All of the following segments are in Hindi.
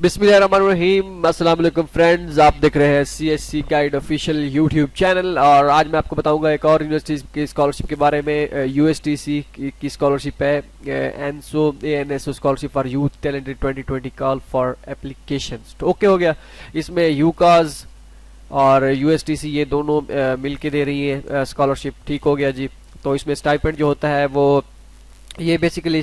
बिस्मिल्लाहिर्रहमानिर्रहीम। अस्सलाम वालेकुम फ्रेंड्स, आप देख रहे हैं CSC guide official YouTube channel. और आज मैं आपको बताऊंगा एक और यूनिवर्सिटी की स्कॉलरशिप के बारे में। USTC की स्कॉलरशिप है, ANSO scholarship for youth talented 2020 call for applications. तो ओके हो गया। इसमें यूकाज और USTC ये दोनों मिल के दे रही है स्कॉलरशिप। ठीक हो गया जी। तो इसमें स्टाइपेंड जो होता है वो ये बेसिकली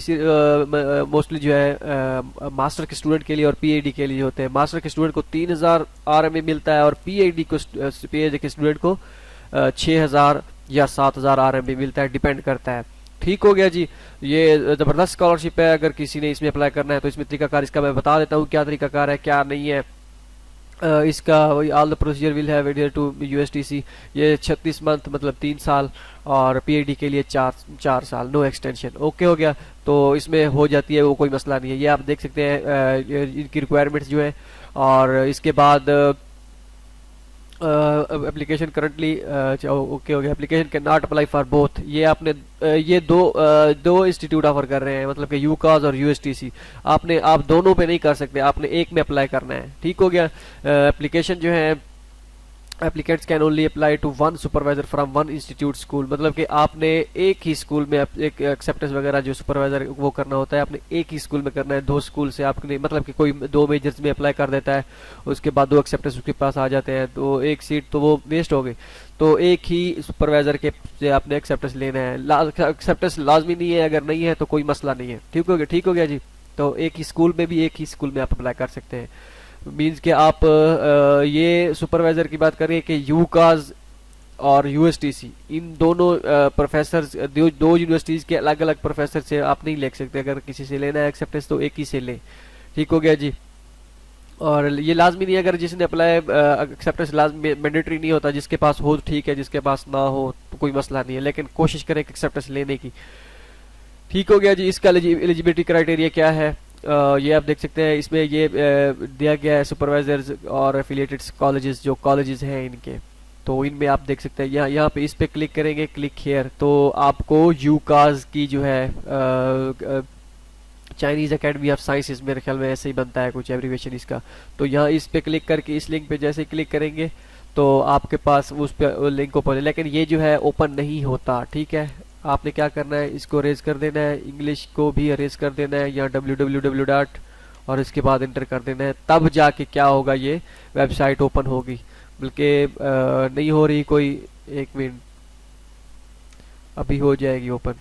मोस्टली जो है मास्टर के स्टूडेंट के लिए और PhD के लिए होते हैं। मास्टर के स्टूडेंट को 3000 RMA मिलता है और PhD के स्टूडेंट को 6000 या 7000 RMA मिलता है, डिपेंड करता है। ठीक हो गया जी। ये ज़बरदस्त स्कॉलरशिप है। अगर किसी ने इसमें अप्लाई करना है तो इसमें तरीकाकार इसका मैं बता देता हूँ क्या तरीकाकार है क्या नहीं है। इसका वही all the procedure will have adhere to USTC। ये 36 मंथ मतलब 3 साल और PhD के लिए 4 साल, नो एक्सटेंशन। ओके हो गया। तो इसमें हो जाती है, वो कोई मसला नहीं है। ये आप देख सकते हैं इनकी रिक्वायरमेंट्स जो है। और इसके बाद एप्लीकेशन करंटली ओके हो गया। Application can not apply for both. ये आपने ये दो इंस्टीट्यूट ऑफर कर रहे हैं, मतलब कि यूकाज और USTC। आप दोनों पे नहीं कर सकते, आपने एक में अप्लाई करना है। ठीक हो गया। एप्लीकेशन जो है applicants can only apply to one supervisor from one institute school. मतलब कि आपने एक ही स्कूल में एक एक्सेप्टेंस वगैरह जो सुपरवाइजर वो करना होता है, आपने एक ही स्कूल में करना है। 2 स्कूल से आपने मतलब कि कोई 2 मेजर्स में अप्लाई कर देता है, उसके बाद 2 एक्सेप्टेंस उसके पास आ जाते हैं, तो एक सीट तो वो वेस्ट हो गई। तो एक ही सुपरवाइजर के से आपने एक्सेप्टेंस लेना है। एक्सेप्टेंस लाजमी नहीं है, अगर नहीं है तो कोई मसला नहीं है। ठीक हो गया जी। तो एक ही स्कूल में भी एक ही स्कूल में आप अप्लाई कर सकते हैं। मीन्स कि आप ये सुपरवाइजर की बात करें कि यूकाज और USTC इन दोनों प्रोफेसर दो यूनिवर्सिटीज के अलग अलग प्रोफेसर से आप नहीं ले सकते। अगर किसी से लेना है एक्सेप्टेंस तो एक ही से ले। ठीक हो गया जी। और ये लाजमी नहीं है, अगर जिसने अप्लाई एक्सेप्टेंस लाजमी मैंडेटरी नहीं होता। जिसके पास हो तो ठीक है, जिसके पास ना हो तो कोई मसला नहीं है, लेकिन कोशिश करें एक्सेप्टेंस लेने की। ठीक हो गया जी। इसका एलिजिबिलिटी क्राइटेरिया क्या है ये आप देख सकते हैं। इसमें ये दिया गया है सुपरवाइजर्स और एफिलिएटेड कॉलेजेस, जो कॉलेजेस हैं इनके। तो इनमें आप देख सकते हैं यहाँ पे इस पे क्लिक करेंगे, क्लिक हियर, तो आपको यूकाज की जो है चाइनीज एकेडमी ऑफ साइंसेज, मेरे ख्याल में ऐसे ही बनता है कुछ एब्रीवेशन इसका। तो यहाँ इस पे क्लिक करके इस लिंक पे जैसे क्लिक करेंगे तो आपके पास उस पे लिंक ओपन है, लेकिन ये जो है ओपन नहीं होता। ठीक है। आपने क्या करना है, इसको रेज कर देना है, इंग्लिश को भी रेज कर देना है, या www. और इसके बाद इंटर कर देना है। तब जाके क्या होगा, ये वेबसाइट ओपन होगी। बल्कि नहीं हो रही कोई, 1 मिनट, अभी हो जाएगी ओपन।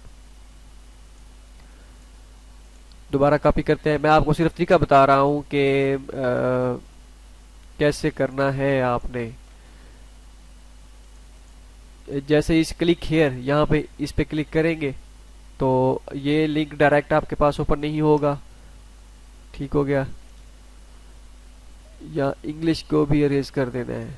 दोबारा कॉपी करते हैं। मैं आपको सिर्फ तरीका बता रहा हूँ कि कैसे करना है आपने। जैसे इस क्लिक हियर यहाँ पे इस पे क्लिक करेंगे तो ये लिंक डायरेक्ट आपके पास ओपन नहीं होगा। ठीक हो गया। या इंग्लिश को भी अरेज कर देना है।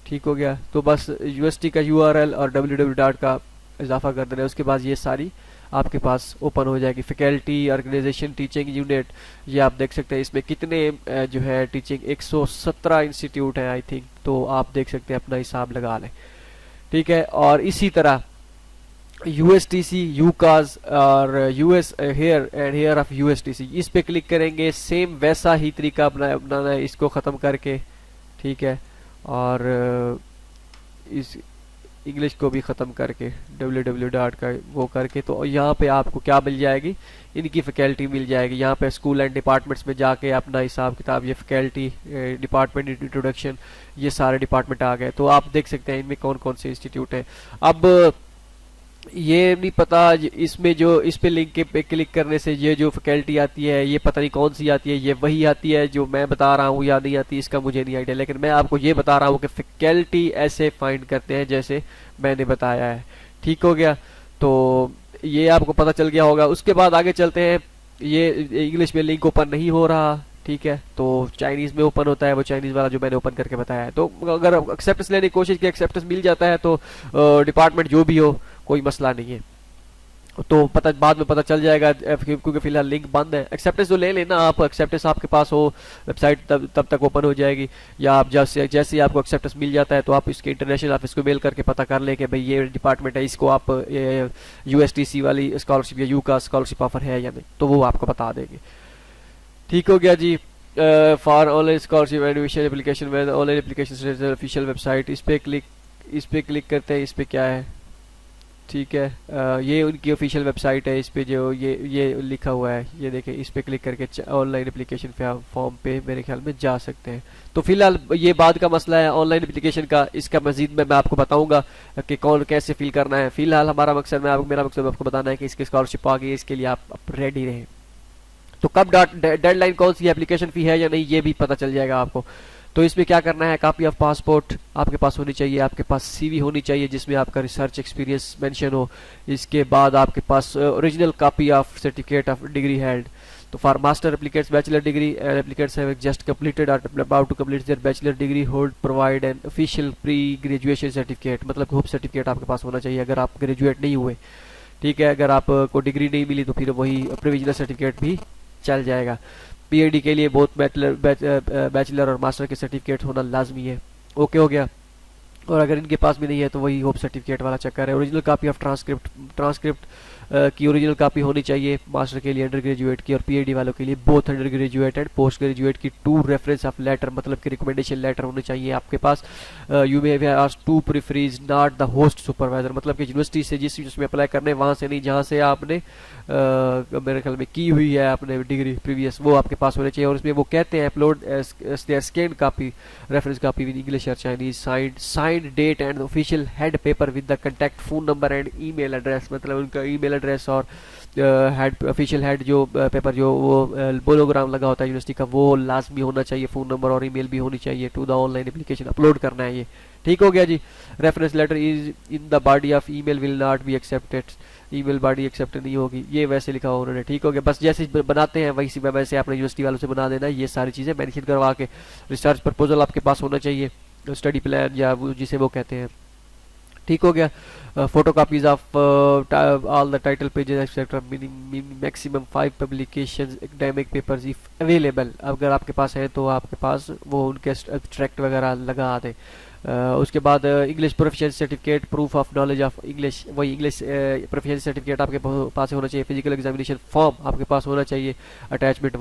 ठीक हो गया। तो बस यूनिवर्सिटी का URL और www. का इजाफा कर देना है। उसके बाद ये सारी आपके पास ओपन हो जाएगी। फैकल्टी, ऑर्गेनाइजेशन, टीचिंग यूनिट, ये आप देख सकते हैं। इसमें कितने जो है टीचिंग 117 इंस्टीट्यूट है आई थिंक। तो आप देख सकते हैं, अपना हिसाब लगा लें। ठीक है। और इसी तरह USTC, यूकाज और हेयर ऑफ USTC, इस पे क्लिक करेंगे। सेम वैसा ही तरीका बनाना है, इसको ख़त्म करके। ठीक है। और इस इंग्लिश को भी ख़त्म करके www. का वो करके, तो यहाँ पे आपको क्या मिल जाएगी, इनकी फैकल्टी मिल जाएगी। यहाँ पे स्कूल एंड डिपार्टमेंट्स में जाके अपना हिसाब किताब, ये फैकल्टी, डिपार्टमेंट इंट्रोडक्शन, ये सारे डिपार्टमेंट आ गए। तो आप देख सकते हैं इनमें कौन कौन से इंस्टीट्यूट हैं। अब ये नहीं पता इसमें जो इस पे लिंक पे क्लिक करने से ये जो फैकल्टी आती है, ये पता नहीं कौन सी आती है, ये वही आती है जो मैं बता रहा हूँ या नहीं आती, इसका मुझे नहीं आइडिया। लेकिन मैं आपको ये बता रहा हूँ कि फैकल्टी ऐसे फाइंड करते हैं जैसे मैंने बताया है। ठीक हो गया। तो ये आपको पता चल गया होगा। उसके बाद आगे चलते हैं। ये इंग्लिश में लिंक ओपन नहीं हो रहा। ठीक है। तो चाइनीज में ओपन होता है, वो चाइनीज वाला जो मैंने ओपन करके बताया है। तो अगर एक्सेप्टेंस लेने की कोशिश की, एक्सेप्टेंस मिल जाता है तो डिपार्टमेंट जो भी हो कोई मसला नहीं है। तो बाद में पता चल जाएगा, क्योंकि फिलहाल लिंक बंद है। एक्सेप्टेंस जो ले लेना आप, एक्सेप्टेंस आपके पास हो, वेबसाइट तब तक ओपन हो जैसे ही आपको एक्सेप्टेंस मिल जाता है तो आप इसके इंटरनेशनल ऑफिस को मेल करके पता कर लें कि भाई ये डिपार्टमेंट है, इसको आप USTC वाली स्कॉलरशिप या यूका स्कॉलरशिप ऑफर है या नहीं, तो वो आपको बता देंगे। ठीक हो गया जी। For online scholarship admission application में ऑनलाइन एप्लीकेशन ऑफिशियल वेबसाइट, इस पे क्लिक करते हैं। इस पे क्या है, ठीक है, ये उनकी ऑफिशियल वेबसाइट है। इस पे जो ये लिखा हुआ है, ये देखें, इस पे क्लिक करके ऑनलाइन एप्लीकेशन फॉर्म पे मेरे ख्याल में जा सकते हैं। तो फिलहाल ये बाद का मसला है ऑनलाइन एप्लीकेशन का, इसका मजीद मैं आपको बताऊंगा कि कौन कैसे फिल करना है। फिलहाल हमारा मकसद मेरा मकसद आपको बताना है कि इसकी स्कॉलरशिप आ गई, इसके लिए आप रेडी रहें। तो कब डेडलाइन कौन सी एप्लीकेशन फी है या नहीं, ये भी पता चल जाएगा आपको। तो इसमें क्या करना है, कॉपी ऑफ पासपोर्ट आपके पास होनी चाहिए, आपके पास सीवी होनी चाहिए जिसमें आपका रिसर्च एक्सपीरियंस मेंशन हो। इसके बाद आपके पास original copy of certificate of degree held. तो for master applicants bachelor degree applicants have just completed or about to complete their bachelor degree hold provide an official pre graduation certificate, मतलब होप सर्टिफिकेट आपके पास होना चाहिए अगर आप ग्रेजुएट नहीं हुए, ठीक है। अगर आपको डिग्री नहीं मिली तो फिर वही प्रोविजनल सर्टिफिकेट भी चल जाएगा। पीएचडी के लिए बहुत बैचलर और मास्टर के सर्टिफिकेट होना लाजमी है। ओके हो गया। और अगर इनके पास भी नहीं है तो वही होप सर्टिफिकेट वाला चक्कर है। ओरिजिनल कॉपी ऑफ ट्रांसक्रिप्ट की ओरिजिनल कॉपी होनी चाहिए मास्टर के लिए, अंडर ग्रेजुएट की, और पीएचडी वालों के लिए both under graduate and post graduate की 2 रेफरेंस ऑफ लेटर, मतलब कि रिकमेंडेशन लेटर होने चाहिए आपके पास। You may have asked to referees not the host supervisor, मतलब कि यूनिवर्सिटी से जिस यूनिवर्सिटी में अप्लाई करने वहाँ से नहीं, जहाँ से आपने मेरे ख्याल में की हुई है आपने डिग्री प्रीवियस, वो आपके पास होने चाहिए। और उसमें वो कहते हैं upload scan copy reference copy with English or Chinese signed date and official head paper with the contact phone number and email address, मतलब उनका ईमेल एड्रेस और हेड ऑफिशियल हेड जो पेपर जो वो बोलोग्राम लगा होता है यूनिवर्सिटी का, वो लाजमी होना चाहिए। फ़ोन नंबर और ईमेल भी होनी चाहिए। To the online application upload करना है ये, ठीक हो गया जी। Reference letter is in the body of email will not be accepted, email body accept नहीं होगी, ये वैसे लिखा हुआ उन्होंने, ठीक हो गया। बस जैसे बनाते हैं वैसे आपने यूनिवर्सिटी वालों से बना देना, ये सारी चीज़ें मेंशन करवा के। रिसर्च प्रपोजल आपके पास होना चाहिए, स्टडी प्लान या जिसे वो कहते हैं, ठीक हो गया। Photo copies of all the title pages etcetera, maximum 5 publications academic papers if available, अगर आपके पास है तो आपके पास वो उनके एब्स्ट्रैक्ट वगैरह लगा दें। उसके बाद English proficiency certificate, proof of knowledge of English, वही इंग्लिश प्रोफिशिएंसी सर्टिफिकेट आपके पास होना चाहिए। फिजिकल एग्जामिनेशन फॉर्म आपके पास होना चाहिए। अटैचमेंट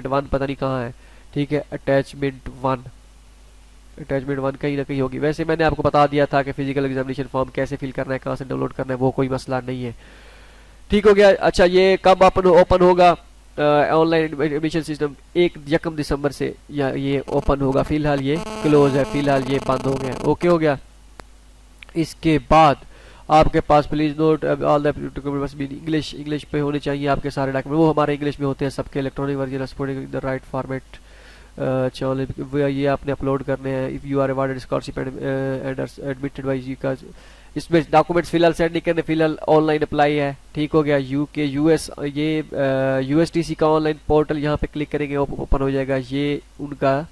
1 पता नहीं कहाँ है, ठीक है। अटैचमेंट 1 कहीं ना कहीं होगी। वैसे मैंने आपको बता दिया था कि फिजिकल एग्जामिनेशन फॉर्म कैसे फिल करना है, कहाँ से डाउनलोड करना है, वो कोई मसला नहीं है, ठीक हो गया। अच्छा, ये कब ओपन होगा ऑनलाइन एडमिशन सिस्टम? 1 दिसंबर से या ये ओपन होगा। फिलहाल ये क्लोज है, फिलहाल ये बंद हो गया। ओके हो गया। इसके बाद आपके पास please note all the documents भी इंग्लिश पे होने चाहिए आपके सारे डॉक्यूमेंट, वो हमारे इंग्लिश में होते हैं सबके। Electronic version supporting the right format, ये आपने अपलोड करने हैं। If you are awarded scholarship and admitted by जी का, इसमें डॉक्यूमेंट्स फिलहाल सेंड नहीं करने, फिलहाल ऑनलाइन अप्लाई है, ठीक हो गया। यूके यूएस, ये यूएसटीसी का ऑनलाइन पोर्टल, यहाँ पे क्लिक करेंगे ओपन हो जाएगा। ये उनका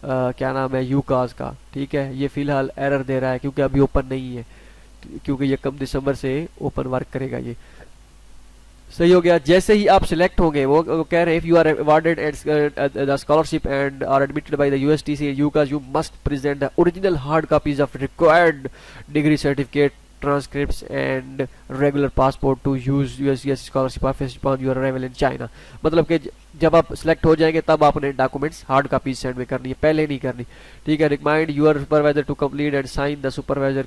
क्या नाम है, यूकास का, ठीक है। ये फिलहाल एरर दे रहा है क्योंकि अभी ओपन नहीं है, क्योंकि ये 1 दिसंबर से ओपन वर्क करेगा ये, सही हो गया। जैसे ही आप सिलेक्ट होंगे, वो कह रहे हैं if you are awarded the scholarship and are admitted by the USTC UCAS, you must present the original hard copies of required degree certificate, transcripts and regular passport to use US scholarship office upon your arrival in China. मतलब कि जब आप सिलेक्ट हो जाएंगे तब आपने डॉक्यूमेंट्स हार्ड कॉपीज सेंड में करनी है, पहले नहीं करनी, ठीक है। Remind your supervisor to complete and sign the supervisor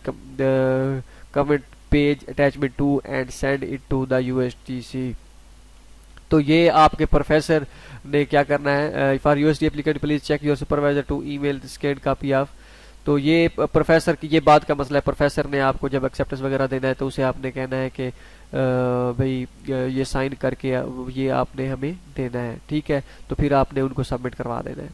comment page attachment 2 and send it to the USTC. तो ये आपके प्रोफेसर ने क्या करना है, for UST applicant please check your supervisor to email scan copy of. तो ये प्रोफेसर की ये बात का मसला है। प्रोफेसर ने आपको जब एक्सेप्टेंस वगैरह देना है तो उसे आपने कहना है कि भाई ये साइन करके ये आपने हमें देना है, ठीक है। तो फिर आपने उनको सबमिट करवा देना है,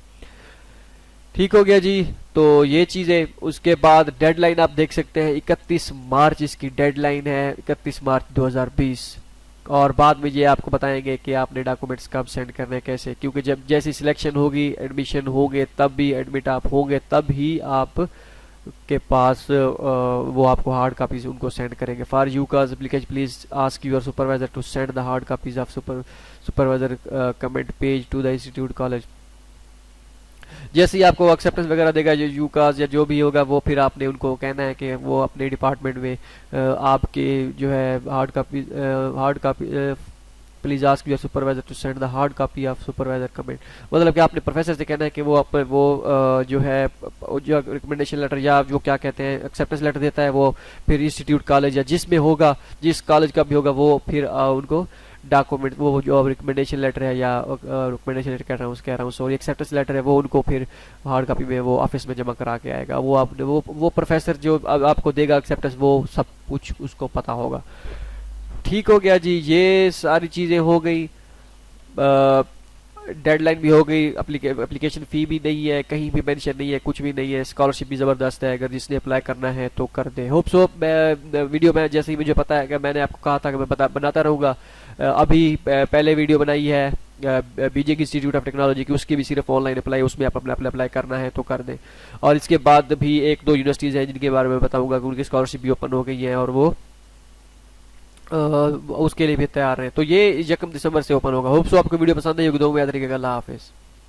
ठीक हो गया जी। तो ये चीज़ें, उसके बाद डेडलाइन आप देख सकते हैं 31 मार्च इसकी डेडलाइन है, 31 मार्च 2020। और बाद में ये आपको बताएंगे कि आपने डॉक्यूमेंट्स कब सेंड करने हैं, कैसे, क्योंकि जब जैसी सिलेक्शन होगी, एडमिशन होंगे, तब भी एडमिट आप होंगे, तब ही आप के पास वो आपको हार्ड कापीज उनको सेंड करेंगे। फॉर यू का application please ask your supervisor to send the hard copies of supervisor comment page to the institute college. जैसे ही आपको एक्सेप्टेंस वगैरह देगा जो यूकास या जो भी होगा, वो फिर आपने उनको कहना है कि वो अपने डिपार्टमेंट में आपके जो है hard copy please ask your supervisor to send the hard copy of supervisor comment. मतलब कि आपने प्रोफेसर से कहना है कि वो जो है जो रिकमेंडेशन लेटर या जो क्या कहते हैं एक्सेप्टेंस लेटर देता है वो फिर इंस्टीट्यूट कॉलेज या जिसमें होगा, जिस कॉलेज का भी होगा, वो फिर उनको डॉक्यूमेंट, वो जो रिकमेंडेशन लेटर है या रिकमेंडेशन लेटर कह रहा हूँ सॉरी, एक्सेप्टेंस लेटर है, वो उनको फिर हार्ड कॉपी में वो ऑफिस में जमा करा के आएगा। वो आपने वो प्रोफेसर जो आपको देगा एक्सेप्टेंस, वो सब कुछ उसको पता होगा। ठीक हो गया जी, ये सारी चीज़ें हो गई। डेडलाइन भी हो गई, एप्लीकेशन फ़ी भी नहीं है, कहीं भी मेंशन नहीं है, कुछ भी नहीं है, स्कॉलरशिप भी ज़बरदस्त है, अगर जिसने अप्लाई करना है तो कर दे। होप सो मैं वीडियो में जैसे ही मुझे पता है कि मैंने आपको कहा था कि मैं बनाता रहूँगा। अभी पहले वीडियो बनाई है बीजेके इंस्टीट्यूट ऑफ टेक्नोलॉजी की, उसकी भी सिर्फ ऑनलाइन अप्लाई, उसमें आप अपना अप्लाई करना है तो कर दें। और इसके बाद भी एक दो यूनिवर्सिटीज़ हैं जिनके बारे में बताऊँगा कि उनकी स्कॉलरशिप भी ओपन हो गई है और वो उसके लिए भी तैयार हैं। तो ये 1 दिसंबर से ओपन होगा। होप सो आपको वीडियो पसंद है। योगदान में याद रखिएगा। अल्लाह हाफिज़।